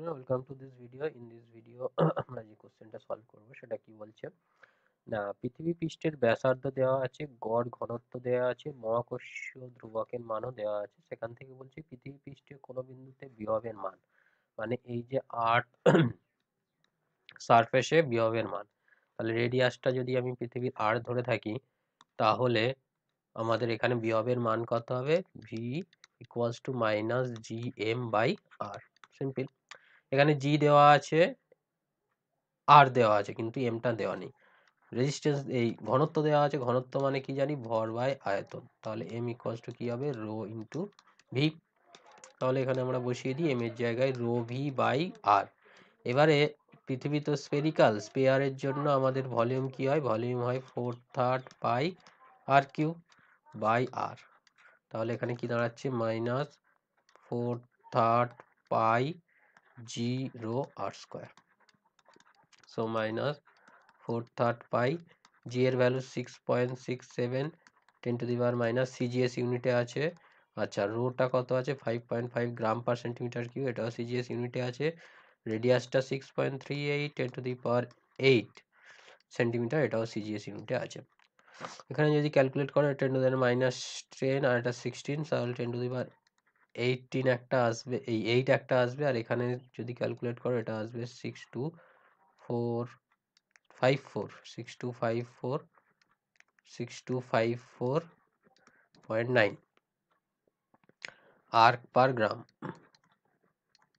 Welcome to this video. In this video আমরা যে কোশ্চেনটা সলভ করব সেটা কি বলছে না, পৃথিবী পৃষ্ঠের ব্যাসার্ধ দেওয়া আছে, গড় ঘনত্ব দেওয়া আছে, মহাকর্ষীয় ধ্রুবকের মানও দেওয়া আছে। সেখান থেকে বলছে পৃথিবী পৃষ্ঠের কোন বিন্দুতে বিভবের মান, মানে এই যে আর্ট সারফেসে বিভবের মান। তাহলে রেডিয়াসটা যদি আমি পৃথিবীর আর ধরে থাকি, তাহলে আমাদের এখানে বিভবের মান কত হবে? V equals to minus G M by R. Simple. এখানে জি দেওয়া আছে, আর দেওয়া আছে, কিন্তু এমটা দেওয়া নেই। রেজিস্ট্যান্স এই ঘনত্ব দেওয়া আছে, ঘনত্ব মানে কি জানি? ভর বাই আয়তন। তাহলে এম ইকুয়ালস টু কি হবে? Rho into V. তাহলে এখানে আমরা বসিয়ে দিই এম এর জায়গায় রো ভি বাই আর। এবারে পৃথিবী তো স্পেরিক্যাল, স্পেয়ারের জন্য আমাদের ভলিউম কি হয়? ভলিউম হয় 4/3 পাই আর কিউ বাই আর। তাহলে এখানে কি দাঁড়াচ্ছে? মাইনাস 4/3 পাই জি রো আর স্কোয়ার। সো মাইনাস 4/3 পাই, জি এর value 6.67, 10 to the power minus, CGS ইউনিটে আছে। আচ্ছা, রোটা কত আছে? 5.5 গ্রাম পার সেন্টিমিটার কিউ, এটাও সিজিএস ইউনিটে আছে। রেডিয়াসটা 6.38, 10 টু দি পাওয়ার 8 সেন্টিমিটার, এটাও সিজিএস ইউনিটে আছে। এখানে যদি ক্যালকুলেট করো, 10 টু দি পাওয়ার মাইনাস 10 আর এটা 16, তাহলে 10 টু দি পাওয়ার 18 একটা আসবে, এই 8 একটা আসবে। আর এখানে যদি ক্যালকুলেট করো, এটা আসবে 6254 আর্ক পার গ্রাম।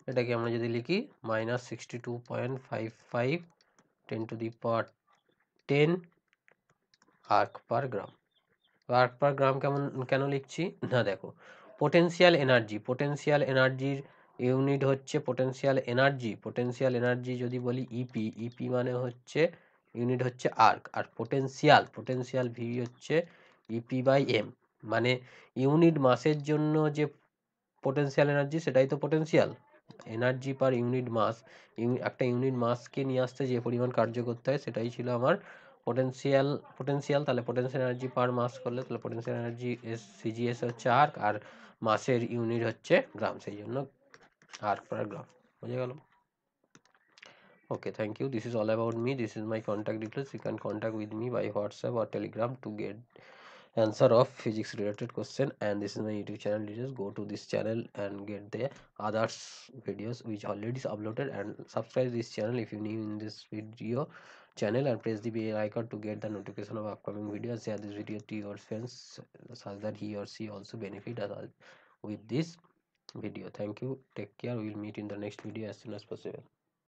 এটাকে আমরা যদি লিখি minus 62.55 10 to the power 10 erg per gram. Erg per gram কেন লিখছি না, দেখো, পোটেনশিয়াল এনার্জির ইউনিট হচ্ছে পোটেনশিয়াল এনার্জি যদি বলি ইপি, ইপি মানে হচ্ছে ইউনিট হচ্ছে আর্ক, আর পোটেনশিয়াল ভি হচ্ছে ইপি বাই এম। মানে ইউনিট মাসের জন্য যে পোটেনশিয়াল এনার্জি, সেটাই তো পোটেনশিয়াল এনার্জি পার ইউনিট মাস। একটা ইউনিট মাসকে নিয়ে আসতে যে পরিমাণ কার্য করতে হয়, সেটাই ছিল আমার পোটেনশিয়াল। তাহলে পোটেনশিয়াল এনার্জি পার মাস করলে, তাহলে পোটেনশিয়াল এনার্জি সিজিএস হচ্ছে আর্ক, আর মাসের ইউনিট হচ্ছে গ্রাম, সেই জন্য আর্ক পার গ্রাম। বুঝে গেল? Okay, thank you. This is all about me. This is my contact details. You can contact with me by WhatsApp or telegram to get answer of physics related question. And this is my YouTube channel details. Go to this channel and get the others videos which already is uploaded, and subscribe this channel if you new in this video channel, and press the bell icon to get the notification of upcoming videos. Share this video to your friends such that he or she also benefit with this video. Thank you, take care, we will meet in the next video as soon as possible.